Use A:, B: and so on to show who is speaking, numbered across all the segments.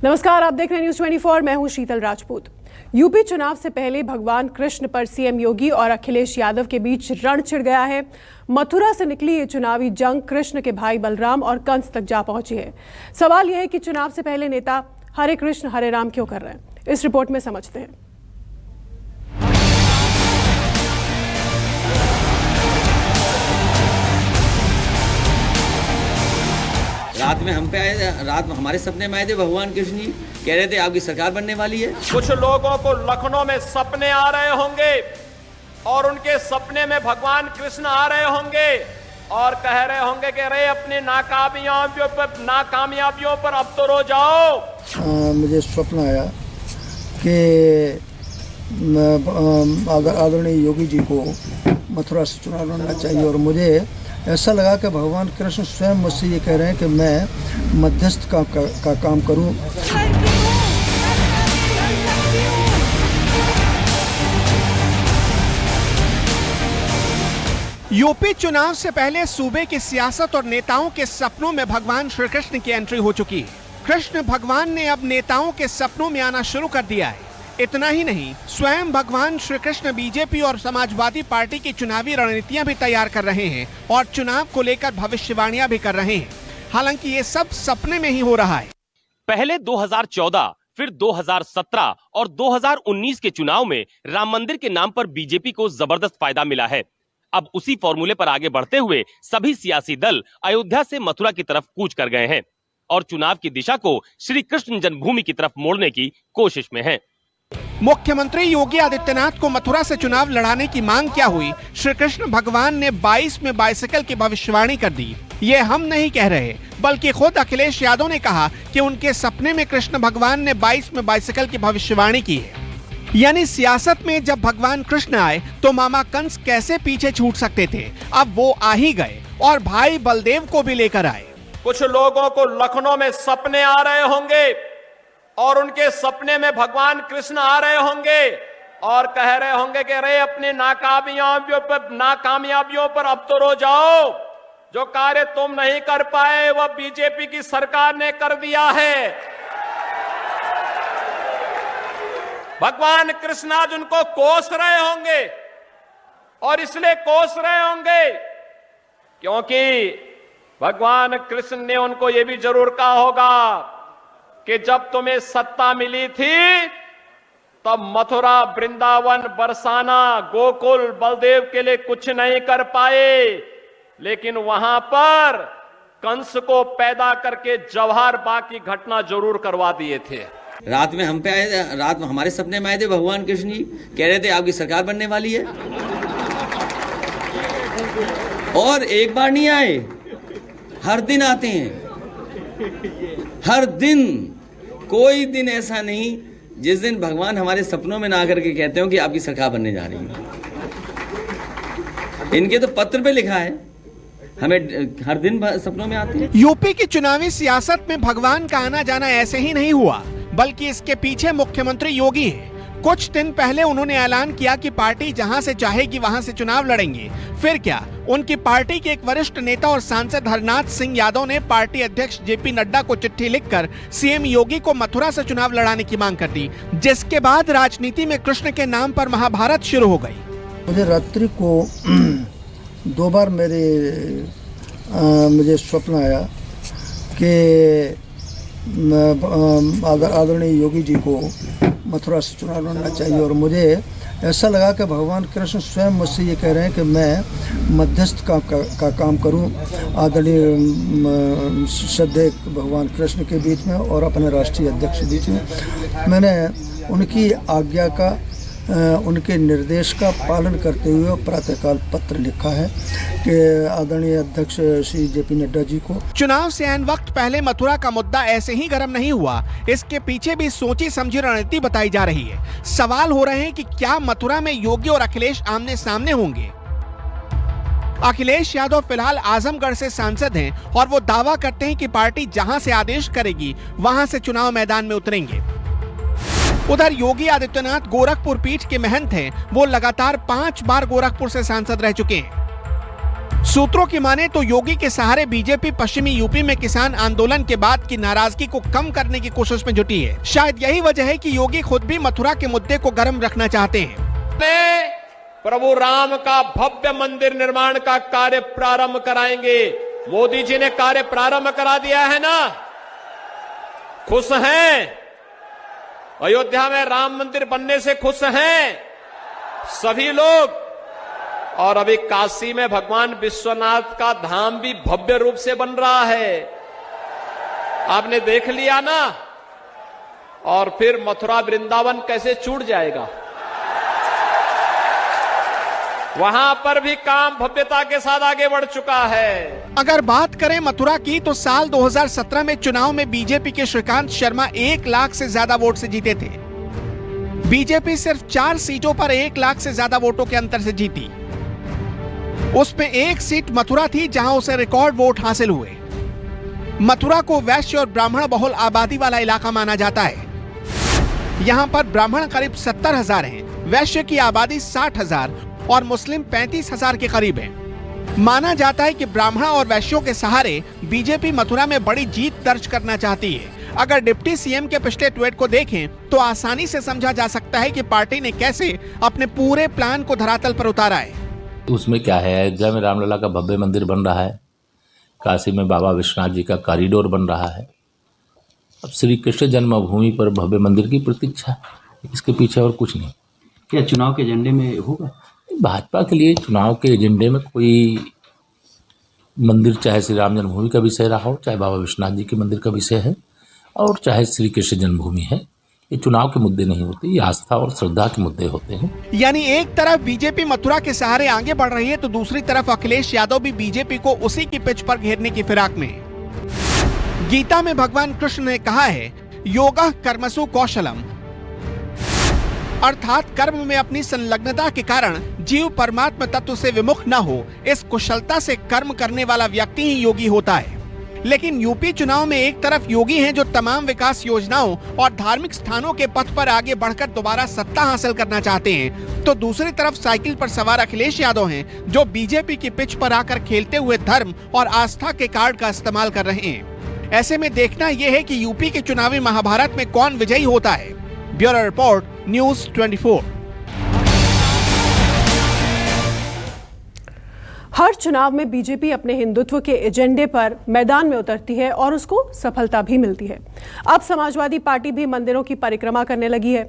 A: नमस्कार, आप देख रहे हैं न्यूज़ 24। मैं हूं शीतल राजपूत। यूपी चुनाव से पहले भगवान कृष्ण पर सीएम योगी और अखिलेश यादव के बीच रण छिड़ गया है। मथुरा से निकली ये चुनावी जंग कृष्ण के भाई बलराम और कंस तक जा पहुंची है। सवाल यह है कि चुनाव से पहले नेता हरे कृष्ण हरे राम क्यों कर रहे हैं? इस रिपोर्ट में समझते हैं।
B: रात में हम पे आए, रात में हमारे सपने में आए थे भगवान कृष्ण जी, कह रहे थे आपकी सरकार बनने वाली है।
C: कुछ लोगों को लखनऊ में सपने आ रहे होंगे और उनके सपने में भगवान कृष्ण आ रहे होंगे और कह रहे होंगे कि अरे अपनी नाकामयाबियों पर अब तो रो जाओ।
D: मुझे स्वप्न आया कि आदरणीय योगी जी को मथुरा से चुनाव लड़ना चाहिए और मुझे ऐसा लगा कि भगवान कृष्ण स्वयं मुझसे ये कह रहे हैं कि मैं मध्यस्थ का काम करूं।
E: यूपी चुनाव से पहले सूबे की सियासत और नेताओं के सपनों में भगवान श्री कृष्ण की एंट्री हो चुकी है। कृष्ण भगवान ने अब नेताओं के सपनों में आना शुरू कर दिया है। इतना ही नहीं, स्वयं भगवान श्री कृष्ण बीजेपी और समाजवादी पार्टी की चुनावी रणनीतियां भी तैयार कर रहे हैं और चुनाव को लेकर भविष्यवाणियां भी कर रहे हैं। हालांकि ये सब सपने में ही हो रहा है।
F: पहले 2014, फिर 2017 और 2019 के चुनाव में राम मंदिर के नाम पर बीजेपी को जबरदस्त फायदा मिला है। अब उसी फॉर्मूले पर आगे बढ़ते हुए सभी सियासी दल अयोध्या से मथुरा की तरफ कूच कर गए हैं और चुनाव की दिशा को श्री कृष्ण जन्मभूमि की तरफ मोड़ने की कोशिश में हैं।
E: मुख्यमंत्री योगी आदित्यनाथ को मथुरा से चुनाव लड़ाने की मांग क्या हुई? श्री कृष्ण भगवान ने 22 में बाइसिकल की भविष्यवाणी कर दी। ये हम नहीं कह रहे, बल्कि खुद अखिलेश यादव ने कहा कि उनके सपने में कृष्ण भगवान ने 22 में बाइसिकल की भविष्यवाणी की है। यानी सियासत में जब भगवान कृष्ण आए तो मामा कंस कैसे पीछे छूट सकते थे? अब वो आ ही गए और भाई बलदेव को भी लेकर आए।
C: कुछ लोगों को लखनऊ में सपने आ रहे होंगे और उनके सपने में भगवान कृष्ण आ रहे होंगे और कह रहे होंगे कि अरे अपनी नाकामयाबियों पर अब तो रो जाओ। जो कार्य तुम नहीं कर पाए वह बीजेपी की सरकार ने कर दिया है। भगवान कृष्ण आज उनको कोस रहे होंगे और इसलिए कोस रहे होंगे क्योंकि भगवान कृष्ण ने उनको यह भी जरूर कहा होगा कि जब तुम्हें सत्ता मिली थी तब मथुरा, वृंदावन, बरसाना, गोकुल, बलदेव के लिए कुछ नहीं कर पाए, लेकिन वहां पर कंस को पैदा करके जवाहर बाग की घटना जरूर करवा दिए थे।
B: रात में हम पे आए, रात में हमारे सपने में आए थे भगवान कृष्ण जी, कह रहे थे आपकी सरकार बनने वाली है। और एक बार नहीं आए, हर दिन आते हैं। हर दिन, कोई दिन ऐसा नहीं जिस दिन भगवान हमारे सपनों में ना आकर के कहते हो कि आपकी सरकार बनने जा रही है। इनके तो पत्र पे लिखा है, हमें हर दिन सपनों में आते हैं।
E: यूपी की चुनावी सियासत में भगवान का आना जाना ऐसे ही नहीं हुआ, बल्कि इसके पीछे मुख्यमंत्री योगी हैं। कुछ दिन पहले उन्होंने ऐलान किया कि पार्टी जहां से चाहेगी वहां से चुनाव लड़ेंगे। फिर क्या, उनकी पार्टी के एक वरिष्ठ नेता और सांसद हरनाथ सिंह यादव ने पार्टी अध्यक्ष जेपी नड्डा को चिट्ठी लिखकर सीएम योगी को मथुरा से चुनाव लड़ाने की मांग कर दी, जिसके बाद राजनीति में कृष्ण के नाम पर महाभारत शुरू हो गई।
D: मुझे रात्रि को 2 बार मुझे स्वप्न आया कि आदरणीय योगी जी को मथुरा से चुनाव लड़ना चाहिए और मुझे ऐसा लगा कि भगवान कृष्ण स्वयं मुझसे ये कह रहे हैं कि मैं मध्यस्थ का काम करूं आदरणीय श्रद्धेय भगवान कृष्ण के बीच में और अपने राष्ट्रीय अध्यक्ष के बीच में। मैंने उनकी आज्ञा का, उनके निर्देश का पालन करते हुए प्रातःकाल पत्र लिखा है कि आदरणीय अध्यक्ष श्री जेपी नड्डा जी को।
E: चुनाव से ऐन वक्त पहले मथुरा का मुद्दा ऐसे ही गर्म नहीं हुआ, इसके पीछे भी सोची समझी रणनीति बताई जा रही है। सवाल हो रहे हैं कि क्या मथुरा में योगी और अखिलेश आमने सामने होंगे? अखिलेश यादव फिलहाल आजमगढ़ से सांसद हैं और वो दावा करते हैं कि पार्टी जहां से आदेश करेगी वहां से चुनाव मैदान में उतरेंगे। उधर योगी आदित्यनाथ गोरखपुर पीठ के महंत हैं। वो लगातार 5 बार गोरखपुर से सांसद रह चुके हैं। सूत्रों की माने तो योगी के सहारे बीजेपी पश्चिमी यूपी में किसान आंदोलन के बाद की नाराजगी को कम करने की कोशिश में जुटी है। शायद यही वजह है कि योगी खुद भी मथुरा के मुद्दे को गर्म रखना चाहते हैं।
C: प्रभु राम का भव्य मंदिर निर्माण का कार्य प्रारंभ कराएंगे। मोदी जी ने कार्य प्रारंभ करा दिया है ना, खुश हैं? अयोध्या में राम मंदिर बनने से खुश हैं सभी लोग। और अभी काशी में भगवान विश्वनाथ का धाम भी भव्य रूप से बन रहा है, आपने देख लिया ना। और फिर मथुरा वृंदावन कैसे छूट जाएगा, वहां पर भी काम भव्यता के साथ आगे बढ़ चुका है।
E: अगर बात करें मथुरा की तो साल 2017 में चुनाव में बीजेपी के श्रीकांत शर्मा 1 लाख से ज्यादा वोट से जीते थे। बीजेपी सिर्फ 4 सीटों पर 1 लाख से ज्यादा वोटों के अंतर से जीती। उसमें 1 सीट मथुरा थी जहां उसे रिकॉर्ड वोट हासिल हुए। मथुरा को वैश्य और ब्राह्मण बहुल आबादी वाला इलाका माना जाता है। यहां पर ब्राह्मण करीब 70,000 हैं, वैश्य की आबादी 60,000 और मुस्लिम 35,000 के करीब है। माना जाता है कि ब्राह्मण और वैश्यों के सहारे बीजेपी मथुरा में बड़ी जीत दर्ज करना चाहती है। अगर डिप्टी सीएम के पिछले ट्वीट को देखें तो आसानी से समझा जा सकता है कि पार्टी ने कैसे अपने पूरे प्लान को धरातल पर उतारा है।
G: उसमें क्या है, अयोध्या में रामलला का भव्य मंदिर बन रहा है, काशी में बाबा विश्वनाथ जी का कॉरिडोर बन रहा है। अब श्री कृष्ण जन्मभूमि पर भव्य मंदिर की प्रतीक्षा, इसके पीछे और कुछ नहीं।
H: क्या चुनाव के एजेंडे में होगा?
G: भाजपा के लिए चुनाव के एजेंडे में कोई मंदिर, चाहे श्री राम जन्मभूमि का विषय रहा हो, चाहे बाबा विश्वनाथ जी के मंदिर का विषय है, और चाहे श्री कृष्ण जन्मभूमि है, ये चुनाव के मुद्दे नहीं होते, ये आस्था और श्रद्धा के मुद्दे होते हैं।
E: यानी एक तरफ बीजेपी मथुरा के सहारे आगे बढ़ रही है तो दूसरी तरफ अखिलेश यादव भी बीजेपी को उसी की पिच पर घेरने की फिराक में है। गीता में भगवान कृष्ण ने कहा है, योगः कर्मसु कौशलम, अर्थात कर्म में अपनी संलग्नता के कारण जीव परमात्मा तत्व से विमुख न हो, इस कुशलता से कर्म करने वाला व्यक्ति ही योगी होता है। लेकिन यूपी चुनाव में एक तरफ योगी हैं जो तमाम विकास योजनाओं और धार्मिक स्थानों के पथ पर आगे बढ़कर दोबारा सत्ता हासिल करना चाहते हैं, तो दूसरी तरफ साइकिल पर सवार अखिलेश यादव हैं जो बीजेपी की पिच पर आकर खेलते हुए धर्म और आस्था के कार्ड का इस्तेमाल कर रहे हैं। ऐसे में देखना यह है कि यूपी के चुनावी महाभारत में कौन विजयी होता है। Bureau report, news 24।
A: हर चुनाव में बीजेपी अपने हिंदुत्व के एजेंडे पर मैदान में उतरती है और उसको सफलता भी मिलती है। अब समाजवादी पार्टी भी मंदिरों की परिक्रमा करने लगी है।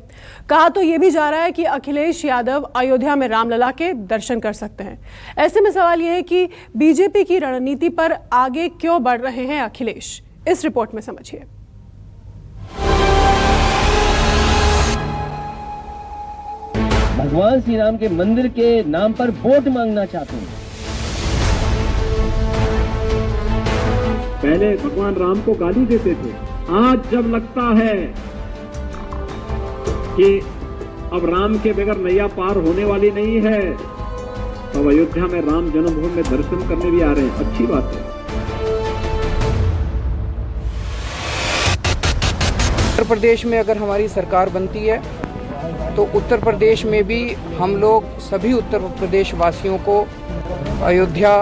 A: कहा तो ये भी जा रहा है कि अखिलेश यादव अयोध्या में रामलला के दर्शन कर सकते हैं। ऐसे में सवाल यह है कि बीजेपी की रणनीति पर आगे क्यों बढ़ रहे हैं अखिलेश, इस रिपोर्ट में समझिए।
H: भगवान श्री राम के मंदिर के नाम पर वोट मांगना चाहते हैं।
I: पहले भगवान राम को गाली देते थे, आज जब लगता है कि अब राम के बगैर नैया पार होने वाली नहीं है, तब अयोध्या में राम जन्मभूमि में दर्शन करने भी आ रहे हैं। अच्छी बात है।
J: उत्तर प्रदेश में अगर हमारी सरकार बनती है तो उत्तर प्रदेश में भी हम लोग सभी उत्तर प्रदेश वासियों को अयोध्या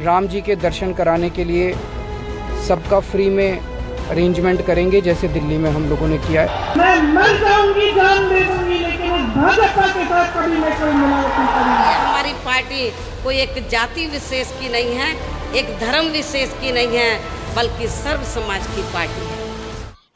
J: राम जी के दर्शन कराने के लिए सबका फ्री में अरेंजमेंट करेंगे, जैसे दिल्ली में हम लोगों ने किया है।
I: मैं मर जाऊंगी, जान दे दूंगी, लेकिन भाजपा के साथ कभी मैं कोई मिलावट नहीं करूंगी।
K: हमारी पार्टी कोई एक जाति विशेष की नहीं है, एक धर्म विशेष की नहीं है, बल्कि सर्व समाज की पार्टी है।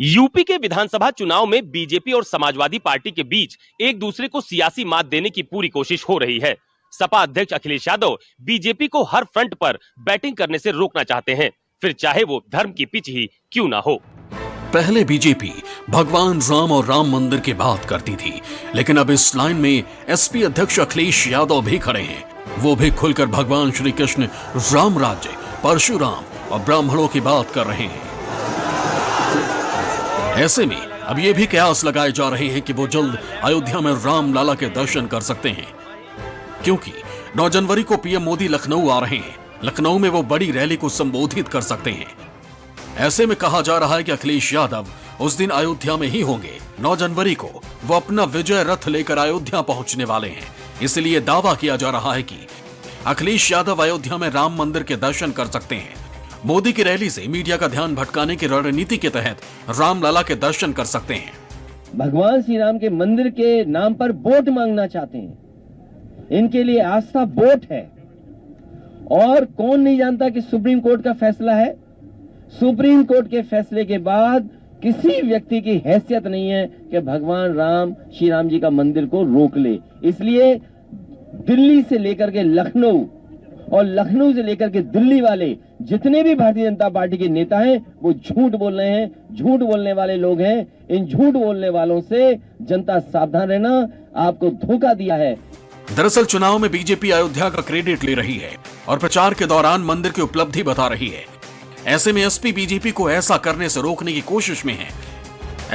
F: यूपी के विधानसभा चुनाव में बीजेपी और समाजवादी पार्टी के बीच एक दूसरे को सियासी मात देने की पूरी कोशिश हो रही है। सपा अध्यक्ष अखिलेश यादव बीजेपी को हर फ्रंट पर बैटिंग करने से रोकना चाहते हैं, फिर चाहे वो धर्म की पिच ही क्यों ना हो।
L: पहले बीजेपी भगवान राम और राम मंदिर की बात करती थी, लेकिन अब इस लाइन में एसपी अध्यक्ष अखिलेश यादव भी खड़े हैं। वो भी खुलकर भगवान श्री कृष्ण, राम राज्य, परशुराम और ब्राह्मणों की बात कर रहे हैं। ऐसे में अब ये भी कयास लगाए जा रहे हैं कि वो जल्द अयोध्या में राम लाला के दर्शन कर सकते हैं, क्योंकि 9 जनवरी को पीएम मोदी लखनऊ आ रहे हैं। लखनऊ में वो बड़ी रैली को संबोधित कर सकते हैं। ऐसे में कहा जा रहा है कि अखिलेश यादव उस दिन अयोध्या में ही होंगे। 9 जनवरी को वो अपना विजय रथ लेकर अयोध्या पहुंचने वाले हैं। इसलिए दावा किया जा रहा है कि अखिलेश यादव अयोध्या में राम मंदिर के दर्शन कर सकते हैं। मोदी की रैली से मीडिया का ध्यान भटकाने की रणनीति के तहत रामलला के दर्शन कर सकते हैं।
H: भगवान श्री राम के मंदिर के नाम पर वोट मांगना चाहते हैं। इनके लिए आस्था वोट है। और कौन नहीं जानता कि सुप्रीम कोर्ट का फैसला है। सुप्रीम कोर्ट के फैसले के बाद किसी व्यक्ति की हैसियत नहीं है कि भगवान राम श्री राम जी का मंदिर को रोक ले। इसलिए दिल्ली से लेकर के लखनऊ और लखनऊ से लेकर के दिल्ली वाले जितने भी भारतीय जनता पार्टी के नेता हैं वो झूठ बोल रहे हैं, झूठ बोलने वाले लोग हैं। इन झूठ बोलने वालों से जनता सावधान रहना, आपको धोखा दिया है।
L: दरअसल चुनाव में बीजेपी अयोध्या का क्रेडिट ले रही है और प्रचार के दौरान मंदिर की उपलब्धि बता रही है। ऐसे में एसपी बीजेपी को ऐसा करने से रोकने की कोशिश में है।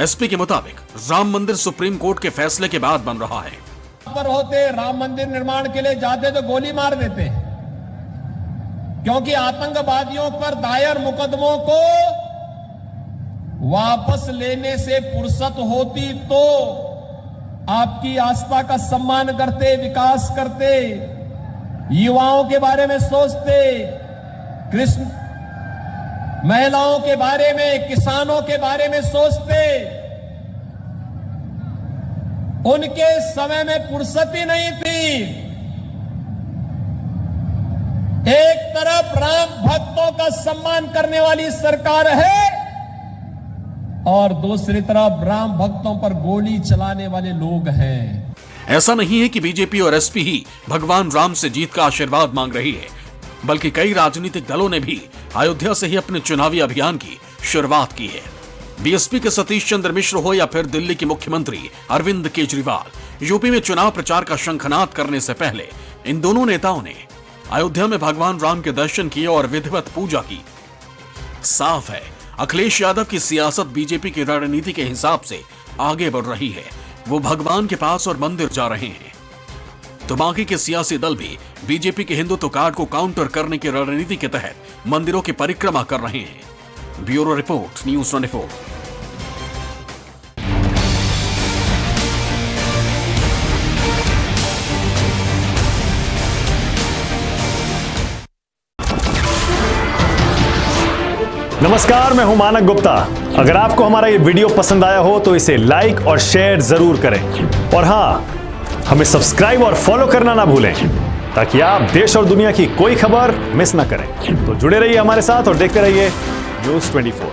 L: एसपी के मुताबिक राम मंदिर सुप्रीम कोर्ट के फैसले के बाद बन रहा है।
M: पर होते राम मंदिर निर्माण के लिए जाते तो गोली मार देते, क्योंकि आतंकवादियों पर दायर मुकदमों को वापस लेने से फुर्सत होती तो आपकी आस्था का सम्मान करते, विकास करते, युवाओं के बारे में सोचते, कृष्ण महिलाओं के बारे में, किसानों के बारे में सोचते। उनके समय में फुर्सत ही नहीं थी। एक तरफ राम भक्तों का सम्मान करने वाली सरकार है और दूसरी तरफ राम भक्तों पर गोली चलाने वाले लोग हैं।
L: ऐसा नहीं है कि बीजेपी और एसपी ही भगवान राम से जीत का आशीर्वाद मांग रही है, बल्कि कई राजनीतिक दलों ने भी अयोध्या से ही अपने चुनावी अभियान की शुरुआत की है। बीएसपी के सतीश चंद्र मिश्र हो या फिर दिल्ली के मुख्यमंत्री अरविंद केजरीवाल, यूपी में चुनाव प्रचार का शंखनाद करने से पहले इन दोनों नेताओं ने अयोध्या में भगवान राम के दर्शन किए और विधिवत पूजा की। साफ है, अखिलेश यादव की सियासत बीजेपी की रणनीति के हिसाब से आगे बढ़ रही है। वो भगवान के पास और मंदिर जा रहे हैं, तो बाकी के सियासी दल भी बीजेपी के हिंदुत्व कार्ड को काउंटर करने की रणनीति के तहत मंदिरों की परिक्रमा कर रहे हैं। Bureau report, news 24।
N: नमस्कार, मैं हूं मानक गुप्ता। अगर आपको हमारा ये वीडियो पसंद आया हो तो इसे लाइक और शेयर जरूर करें, और हां, हमें सब्सक्राइब और फॉलो करना ना भूलें ताकि आप देश और दुनिया की कोई खबर मिस ना करें। तो जुड़े रहिए हमारे साथ और देखते रहिए न्यूज़ 24।